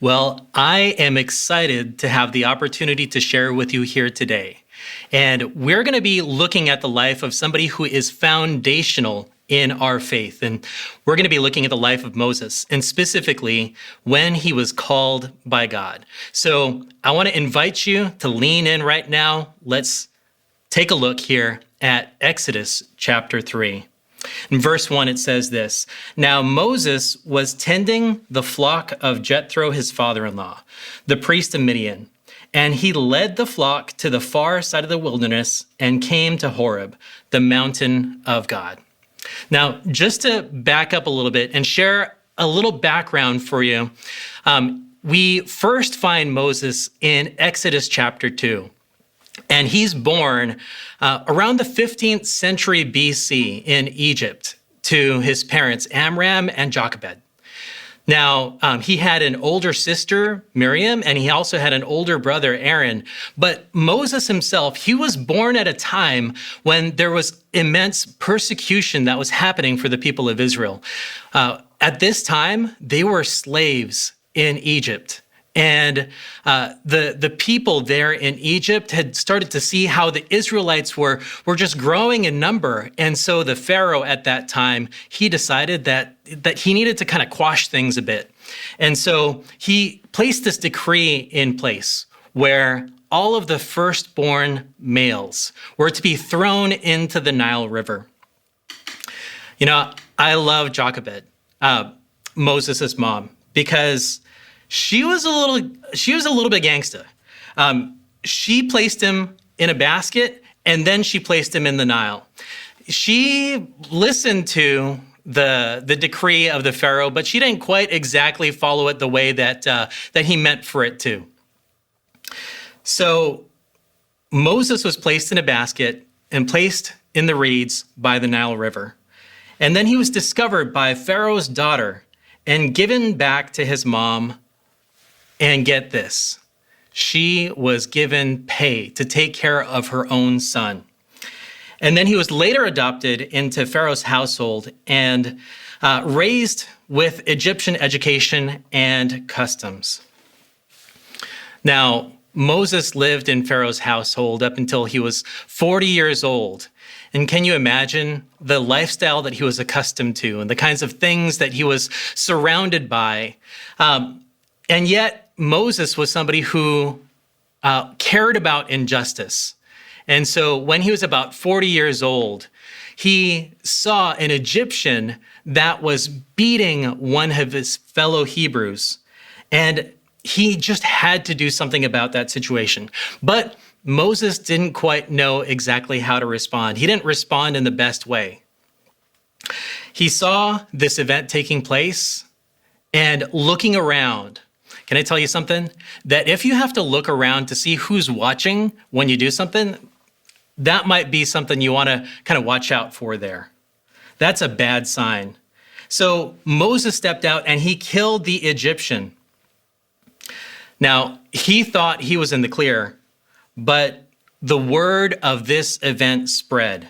Well, I am excited to have the opportunity to share with you here today. And we're going to be looking at the life of somebody who is foundational in our faith. And we're going to be looking at the life of Moses, and specifically when he was called by God. So I want to invite you to lean in right now. Let's take a look here at Exodus chapter 3. In verse 1, it says this: Now Moses was tending the flock of Jethro, his father-in-law, the priest of Midian, and he led the flock to the far side of the wilderness and came to Horeb, the mountain of God. Now, just to back up a little bit and share a little background for you, we first find Moses in Exodus chapter 2. And he's born around the 15th century BC in Egypt to his parents, Amram and Jochebed. Now, he had an older sister, Miriam, and he also had an older brother, Aaron. But Moses himself, he was born at a time when there was immense persecution that was happening for the people of Israel. At this time, they were slaves in Egypt. And the people there in Egypt had started to see how the Israelites were just growing in number. And so the Pharaoh at that time, he decided that he needed to kind of quash things a bit. And so he placed this decree in place where all of the firstborn males were to be thrown into the Nile River. You know, I love Jochebed, Moses' mom, because she was a little bit gangsta. She placed him in a basket, and then she placed him in the Nile. She listened to the decree of the Pharaoh, but she didn't quite exactly follow it the way that he meant for it to. So Moses was placed in a basket and placed in the reeds by the Nile River. And then he was discovered by Pharaoh's daughter and given back to his mom. And get this, she was given pay to take care of her own son. And then he was later adopted into Pharaoh's household and raised with Egyptian education and customs. Now, Moses lived in Pharaoh's household up until he was 40 years old. And can you imagine the lifestyle that he was accustomed to and the kinds of things that he was surrounded by? And yet, Moses was somebody who cared about injustice. And so when he was about 40 years old, he saw an Egyptian that was beating one of his fellow Hebrews. And he just had to do something about that situation. But Moses didn't quite know exactly how to respond. He didn't respond in the best way. He saw this event taking place and looking around. Can I tell you something? That if you have to look around to see who's watching when you do something, that might be something you want to kind of watch out for there. That's a bad sign. So Moses stepped out and he killed the Egyptian. Now, he thought he was in the clear, but the word of this event spread.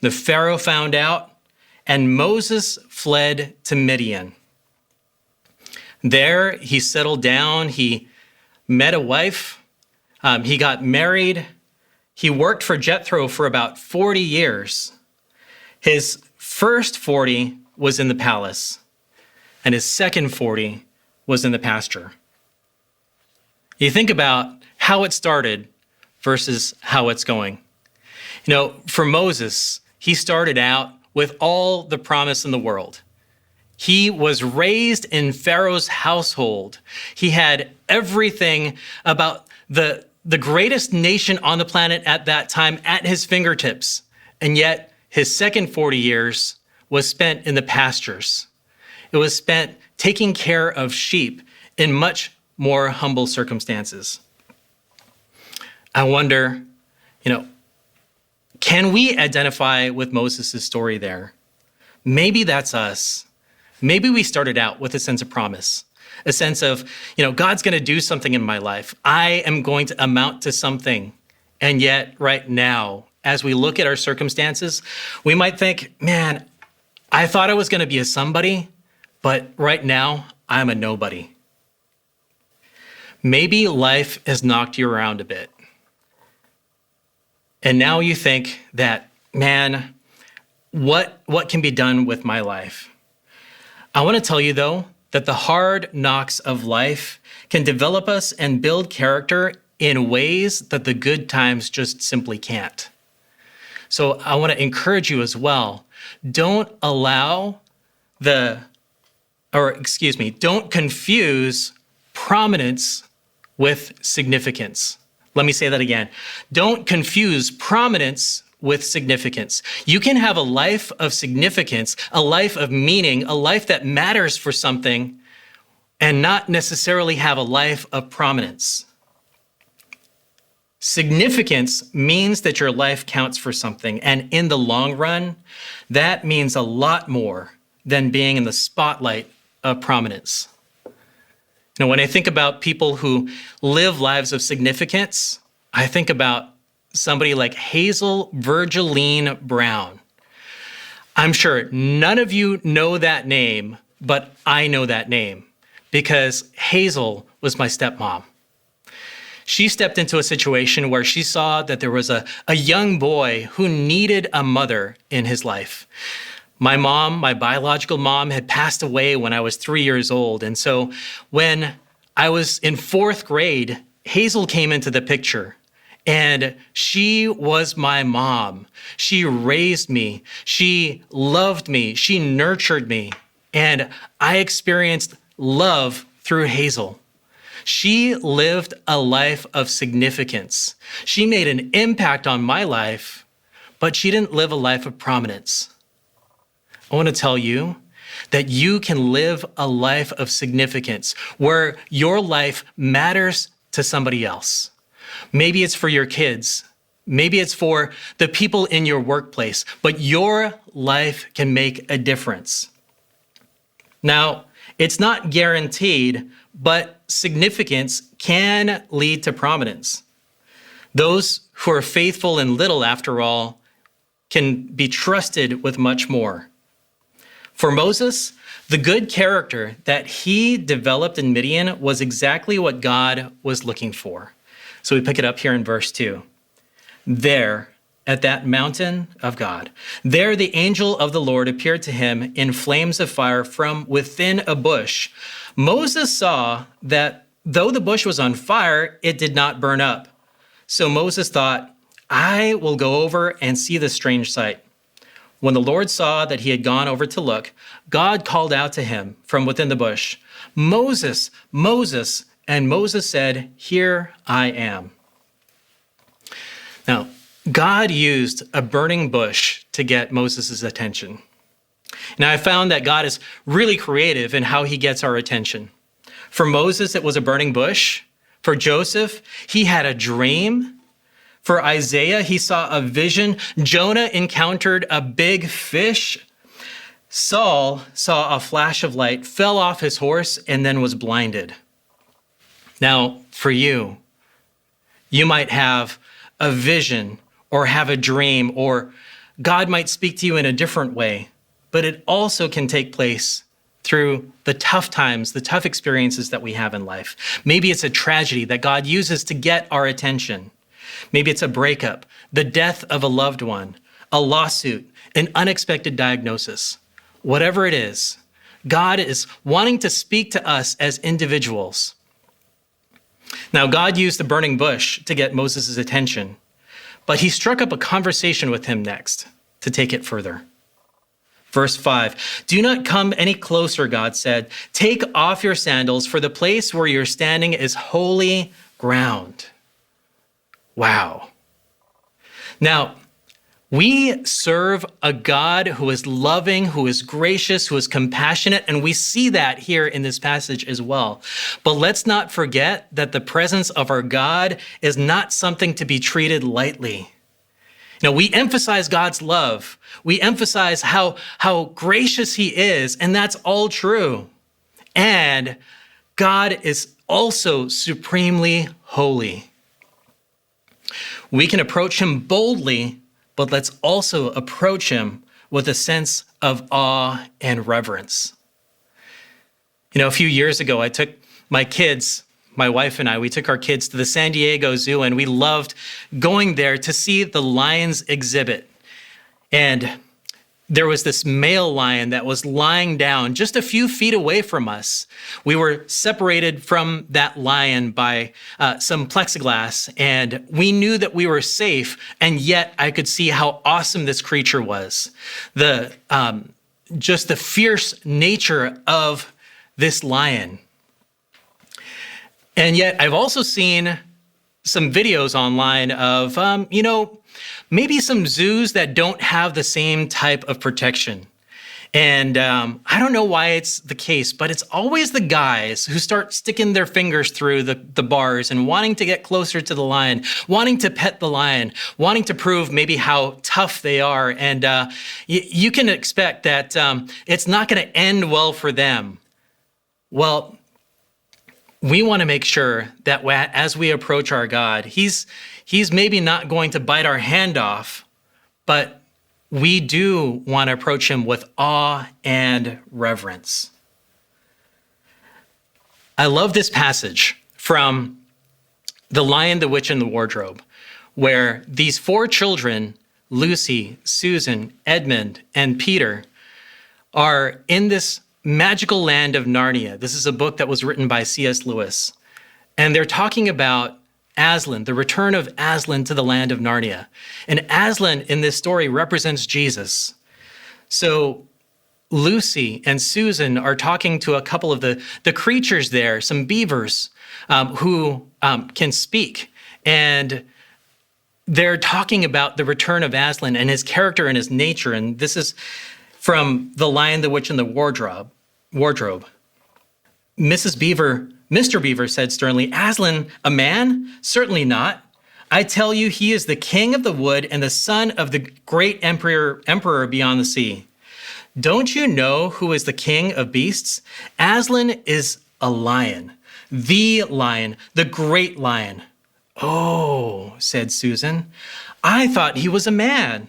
The Pharaoh found out, and Moses fled to Midian. There, he settled down, he met a wife, he got married, he worked for Jethro for about 40 years. His first 40 was in the palace, and his second 40 was in the pasture. You think about how it started versus how it's going. You know, for Moses, he started out with all the promise in the world. He was raised in Pharaoh's household. He had everything about the greatest nation on the planet at that time at his fingertips. And yet his second 40 years was spent in the pastures. It was spent taking care of sheep in much more humble circumstances. I wonder, can we identify with Moses' story there? Maybe that's us. Maybe we started out with a sense of promise, a sense of, God's going to do something in my life. I am going to amount to something. And yet right now, as we look at our circumstances, we might think, man, I thought I was going to be a somebody, but right now I'm a nobody. Maybe life has knocked you around a bit. And now you think that, man, what can be done with my life? I want to tell you, though, that the hard knocks of life can develop us and build character in ways that the good times just simply can't. So I want to encourage you as well. Don't confuse prominence with significance. Let me say that again. Don't confuse prominence with significance. You can have a life of significance, a life of meaning, a life that matters for something, and not necessarily have a life of prominence. Significance means that your life counts for something, and in the long run, that means a lot more than being in the spotlight of prominence. Now, when I think about people who live lives of significance, I think about somebody like Hazel Virgiline Brown. I'm sure none of you know that name, but I know that name because Hazel was my stepmom. She stepped into a situation where she saw that there was a young boy who needed a mother in his life. My mom, my biological mom, had passed away when I was 3 years old. And so when I was in 4th grade, Hazel came into the picture. And she was my mom. She raised me. She loved me. She nurtured me. And I experienced love through Hazel. She lived a life of significance. She made an impact on my life, but she didn't live a life of prominence. I want to tell you that you can live a life of significance where your life matters to somebody else. Maybe it's for your kids. Maybe it's for the people in your workplace, but your life can make a difference. Now, it's not guaranteed, but significance can lead to prominence. Those who are faithful in little, after all, can be trusted with much more. For Moses, the good character that he developed in Midian was exactly what God was looking for. So we pick it up here in verse 2. There, at that mountain of God, there the angel of the Lord appeared to him in flames of fire from within a bush. Moses saw that though the bush was on fire, it did not burn up. So Moses thought, I will go over and see the strange sight. When the Lord saw that he had gone over to look, God called out to him from within the bush, Moses, Moses. And Moses said, Here I am. Now, God used a burning bush to get Moses' attention. Now, I found that God is really creative in how he gets our attention. For Moses, it was a burning bush. For Joseph, he had a dream. For Isaiah, he saw a vision. Jonah encountered a big fish. Saul saw a flash of light, fell off his horse, and then was blinded. Now, for you, you might have a vision or have a dream, or God might speak to you in a different way, but it also can take place through the tough times, the tough experiences that we have in life. Maybe it's a tragedy that God uses to get our attention. Maybe it's a breakup, the death of a loved one, a lawsuit, an unexpected diagnosis. Whatever it is, God is wanting to speak to us as individuals. Now, God used the burning bush to get Moses' attention, but he struck up a conversation with him next to take it further. Verse 5, do not come any closer, God said. Take off your sandals, for the place where you're standing is holy ground. Wow. Now, we serve a God who is loving, who is gracious, who is compassionate, and we see that here in this passage as well. But let's not forget that the presence of our God is not something to be treated lightly. You know, we emphasize God's love. We emphasize how gracious he is, and that's all true. And God is also supremely holy. We can approach him boldly, but let's also approach him with a sense of awe and reverence. You know, a few years ago, I took my kids, my wife and I, we took our kids to the San Diego Zoo, and we loved going there to see the lions exhibit. And there was this male lion that was lying down just a few feet away from us. We were separated from that lion by some plexiglass, and we knew that we were safe, and yet I could see how awesome this creature was. Just the fierce nature of this lion. And yet I've also seen some videos online of, maybe some zoos that don't have the same type of protection. And I don't know why it's the case, but it's always the guys who start sticking their fingers through the bars and wanting to get closer to the lion, wanting to pet the lion, wanting to prove maybe how tough they are. And you can expect that it's not going to end well for them. Well, we want to make sure that as we approach our God, he's maybe not going to bite our hand off, but we do want to approach him with awe and reverence. I love this passage from The Lion, the Witch, and the Wardrobe, where these 4 children, Lucy, Susan, Edmund, and Peter, are in this magical land of Narnia. This is a book that was written by C.S. Lewis. And they're talking about Aslan, the return of Aslan to the land of Narnia. And Aslan in this story represents Jesus. So Lucy and Susan are talking to a couple of the creatures there, some beavers who can speak. And they're talking about the return of Aslan and his character and his nature. And this is from The Lion, the Witch, and the Wardrobe. Mr. Beaver said sternly, "Aslan, a man? Certainly not. I tell you, he is the king of the wood and the son of the great emperor beyond the sea. Don't you know who is the king of beasts? Aslan is a lion, the great lion." "Oh," said Susan, "I thought he was a man.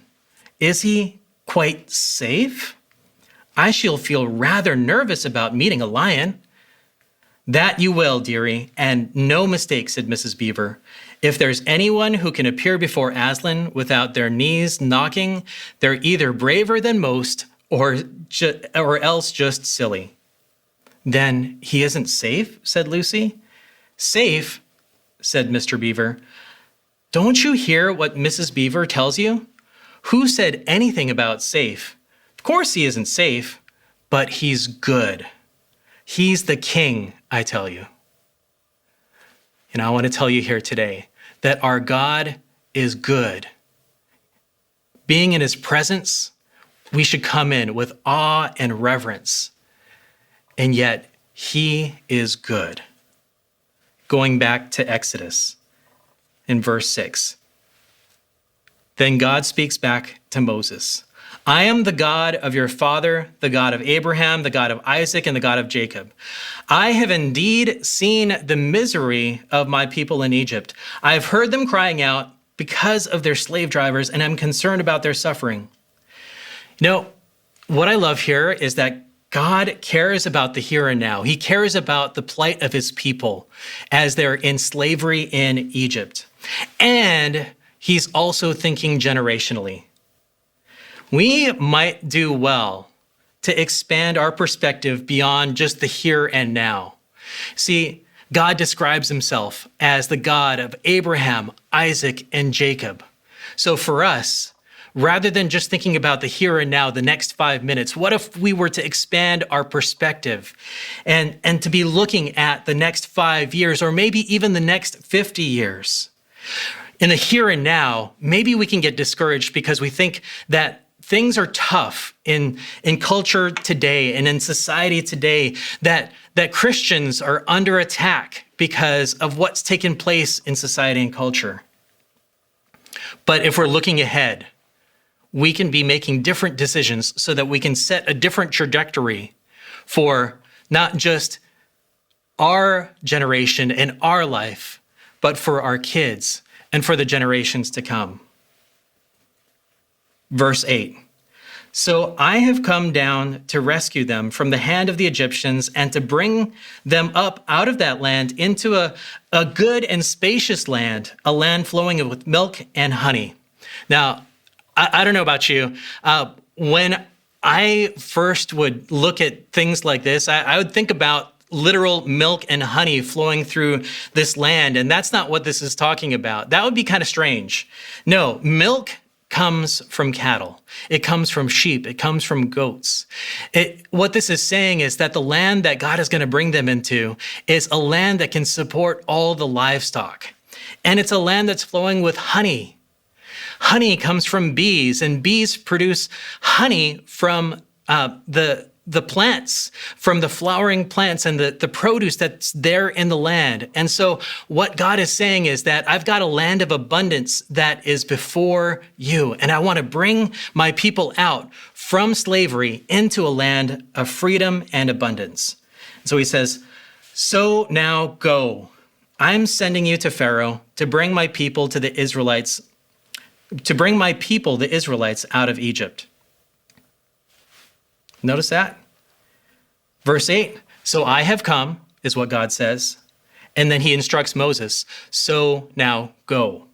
Is he quite safe? I shall feel rather nervous about meeting a lion." "That you will, dearie, and no mistake," said Mrs. Beaver. "If there's anyone who can appear before Aslan without their knees knocking, they're either braver than most or else just silly." "Then he isn't safe?" said Lucy. "Safe?" said Mr. Beaver. "Don't you hear what Mrs. Beaver tells you? Who said anything about safe? Of course he isn't safe, but he's good. He's the king, I tell you." And I want to tell you here today that our God is good. Being in his presence, we should come in with awe and reverence. And yet, he is good. Going back to Exodus in verse 6. Then God speaks back to Moses. "I am the God of your father, the God of Abraham, the God of Isaac, and the God of Jacob. I have indeed seen the misery of my people in Egypt. I have heard them crying out because of their slave drivers, and I'm concerned about their suffering." What I love here is that God cares about the here and now. He cares about the plight of his people as they're in slavery in Egypt. And he's also thinking generationally. We might do well to expand our perspective beyond just the here and now. See, God describes himself as the God of Abraham, Isaac, and Jacob. So for us, rather than just thinking about the here and now, the next 5 minutes, what if we were to expand our perspective and to be looking at the next 5 years or maybe even the next 50 years? In the here and now, maybe we can get discouraged because we think that things are tough in culture today and in society today, that Christians are under attack because of what's taken place in society and culture. But if we're looking ahead, we can be making different decisions so that we can set a different trajectory for not just our generation and our life, but for our kids and for the generations to come. Verse 8, So I have come down to rescue them from the hand of the Egyptians and to bring them up out of that land into a good and spacious land, a land flowing with milk and honey. Now, I don't know about you. When I first would look at things like this, I would think about literal milk and honey flowing through this land. And that's not what this is talking about. That would be kind of strange. No, milk comes from cattle. It comes from sheep. It comes from goats. What this is saying is that the land that God is going to bring them into is a land that can support all the livestock. And it's a land that's flowing with honey. Honey comes from bees, and bees produce honey from the plants, from the flowering plants and the produce that's there in the land. And so what God is saying is that I've got a land of abundance that is before you, and I want to bring my people out from slavery into a land of freedom and abundance. So he says, so now go. I'm sending you to Pharaoh to bring my people, the Israelites, out of Egypt. Notice that. Verse 8, so I have come, is what God says. And then he instructs Moses, so now go.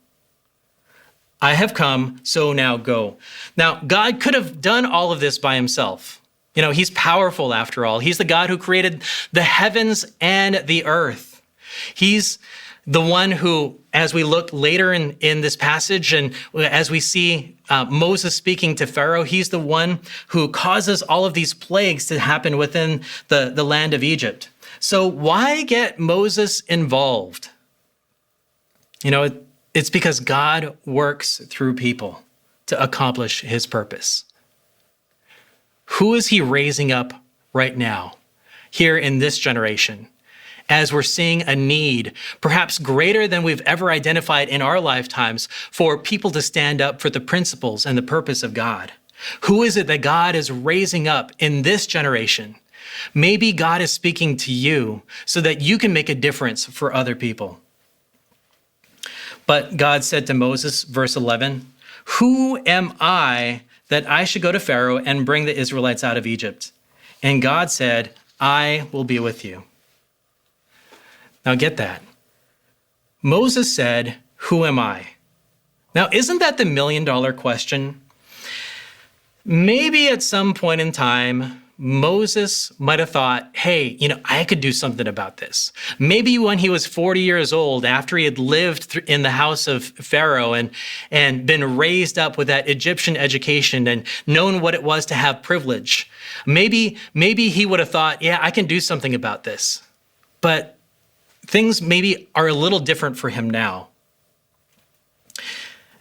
I have come, so now go. Now, God could have done all of this by himself. You know, he's powerful after all. He's the God who created the heavens and the earth. He's the one who, as we look later in this passage and as we see Moses speaking to Pharaoh, he's the one who causes all of these plagues to happen within the land of Egypt. So why get Moses involved? You know, it's because God works through people to accomplish his purpose. Who is he raising up right now, here in this generation? As we're seeing a need, perhaps greater than we've ever identified in our lifetimes, for people to stand up for the principles and the purpose of God. Who is it that God is raising up in this generation? Maybe God is speaking to you so that you can make a difference for other people. But God said to Moses, verse 11, who am I that I should go to Pharaoh and bring the Israelites out of Egypt? And God said, I will be with you. Now get that. Moses said, who am I? Now, isn't that the $1 million question? Maybe at some point in time, Moses might have thought, hey, I could do something about this. Maybe when he was 40 years old, after he had lived in the house of Pharaoh and been raised up with that Egyptian education and known what it was to have privilege, maybe he would have thought, yeah, I can do something about this. But things maybe are a little different for him now.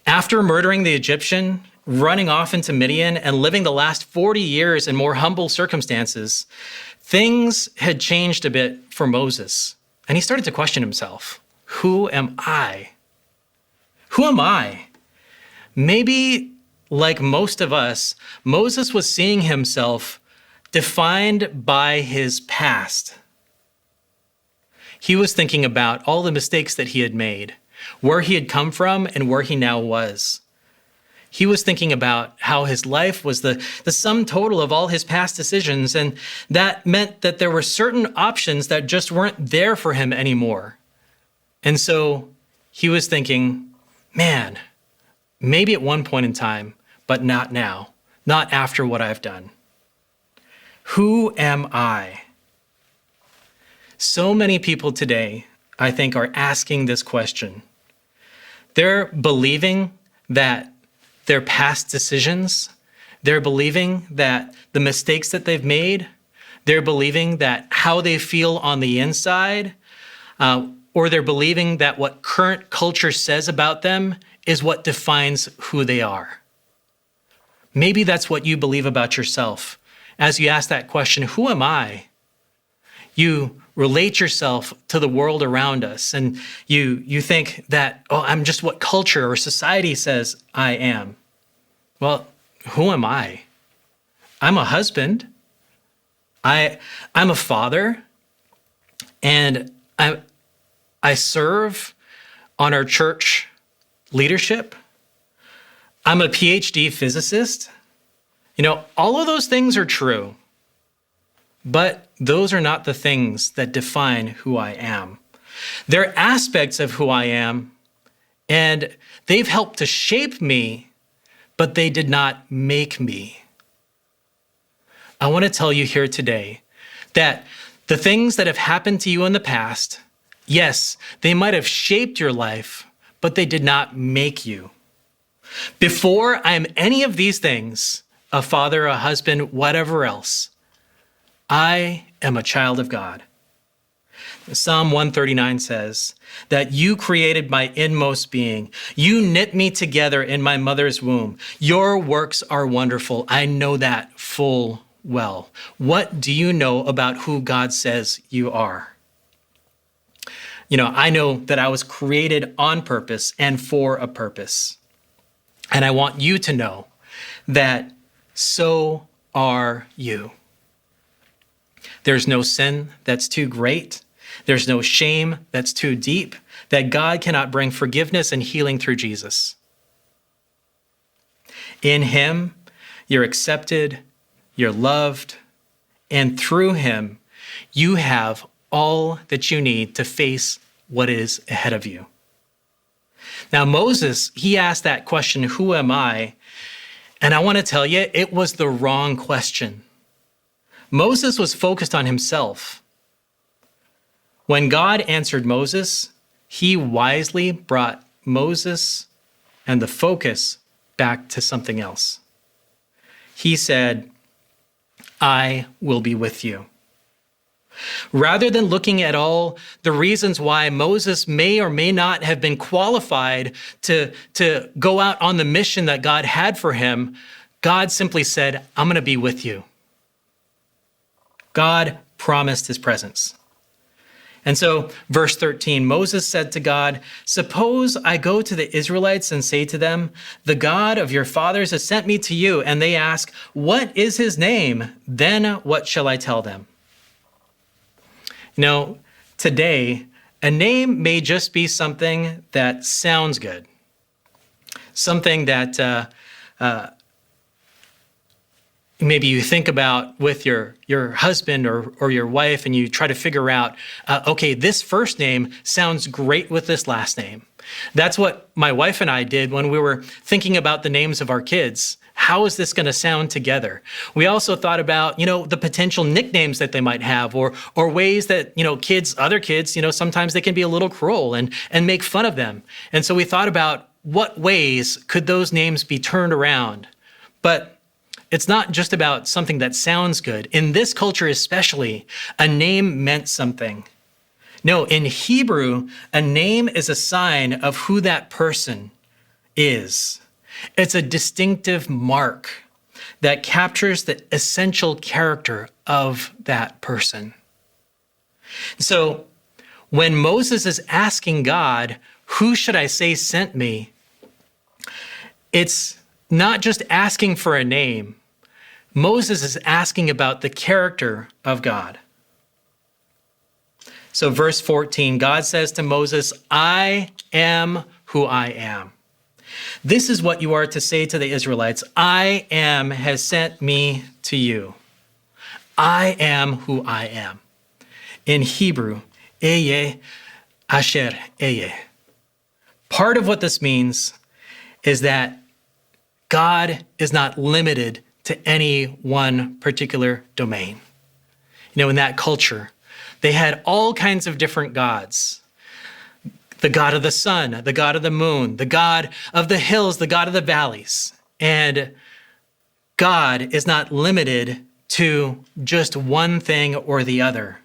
After murdering the Egyptian, running off into Midian, and living the last 40 years in more humble circumstances, things had changed a bit for Moses. And he started to question himself. Who am I? Who am I? Maybe, like most of us, Moses was seeing himself defined by his past. He was thinking about all the mistakes that he had made, where he had come from and where he now was. He was thinking about how his life was the sum total of all his past decisions, and that meant that there were certain options that just weren't there for him anymore. And so he was thinking, man, maybe at one point in time, but not now, not after what I've done. Who am I? So many people today, I think, are asking this question. They're believing that their past decisions, they're believing that the mistakes that they've made, they're believing that how they feel on the inside, or they're believing that what current culture says about them is what defines who they are. Maybe that's what you believe about yourself. As you ask that question, who am I? You relate yourself to the world around us, and you think that, oh, I'm just what culture or society says I am. Well, who am I? I'm a husband. I'm a father, and I serve on our church leadership. I'm a PhD physicist. All of those things are true, but those are not the things that define who I am. They're aspects of who I am, and they've helped to shape me, but they did not make me. I want to tell you here today that the things that have happened to you in the past, yes, they might have shaped your life, but they did not make you. Before I am any of these things, a father, a husband, whatever else, I am a child of God. Psalm 139 says that you created my inmost being. You knit me together in my mother's womb. Your works are wonderful. I know that full well. What do you know about who God says you are? I know that I was created on purpose and for a purpose. And I want you to know that so are you. There's no sin that's too great. There's no shame that's too deep that God cannot bring forgiveness and healing through Jesus. In him, you're accepted, you're loved, and through him, you have all that you need to face what is ahead of you. Now, Moses, he asked that question, who am I? And I want to tell you, it was the wrong question. Moses was focused on himself. When God answered Moses, he wisely brought Moses and the focus back to something else. He said, I will be with you. Rather than looking at all the reasons why Moses may or may not have been qualified to go out on the mission that God had for him, God simply said, I'm going to be with you. God promised his presence. And so, verse 13, Moses said to God, suppose I go to the Israelites and say to them, the God of your fathers has sent me to you, and they ask, what is his name? Then what shall I tell them? Today, a name may just be something that sounds good, something that maybe you think about with your husband or your wife, and you try to figure out, okay, this first name sounds great with this last name. That's what my wife and I did when we were thinking about the names of our kids. How is this going to sound together? We also thought about, the potential nicknames that they might have, or ways that, other kids, sometimes they can be a little cruel and make fun of them. And so we thought about what ways could those names be turned around. But it's not just about something that sounds good. In this culture especially, a name meant something. No, in Hebrew, a name is a sign of who that person is. It's a distinctive mark that captures the essential character of that person. So when Moses is asking God, who should I say sent me? It's not just asking for a name. Moses is asking about the character of God. So verse 14, God says to Moses, I am who I am. This is what you are to say to the Israelites. I am has sent me to you. I am who I am. In Hebrew, Eye Asher Eye. Part of what this means is that God is not limited to any one particular domain. In that culture, they had all kinds of different gods. The God of the sun, the God of the moon, the God of the hills, the God of the valleys. And God is not limited to just one thing or the other.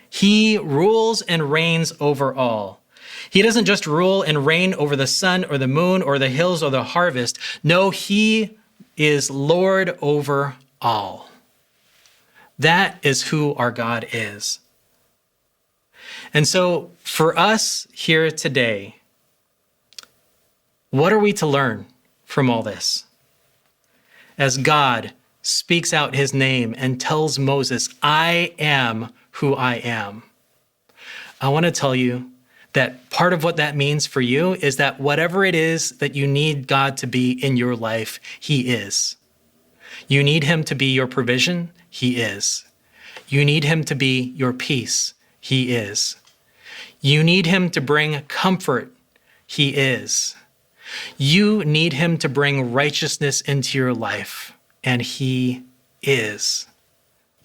He rules and reigns over all. He doesn't just rule and reign over the sun or the moon or the hills or the harvest. No, he is Lord over all. That is who our God is. And so for us here today, what are we to learn from all this? As God speaks out his name and tells Moses, I am who I am. I want to tell you that part of what that means for you is that whatever it is that you need God to be in your life, he is. You need him to be your provision? He is. You need him to be your peace? He is. You need him to bring comfort? He is. You need him to bring righteousness into your life, and he is.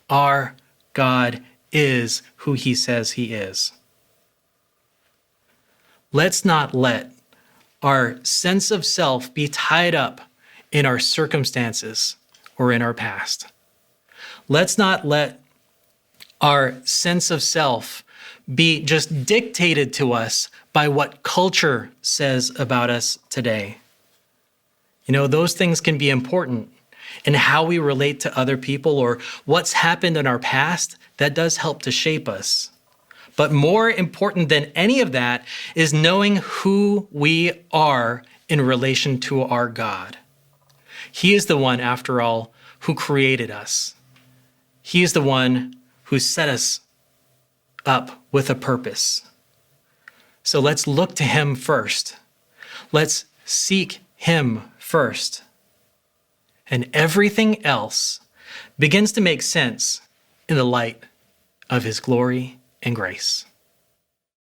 Our God is who he says he is. Let's not let our sense of self be tied up in our circumstances or in our past. Let's not let our sense of self be just dictated to us by what culture says about us today. You know, those things can be important, and how we relate to other people or what's happened in our past, that does help to shape us. But more important than any of that is knowing who we are in relation to our God. He is the one, after all, who created us. He is the one who set us up with a purpose. So let's look to him first. Let's seek him first. And everything else begins to make sense in the light of his glory and grace.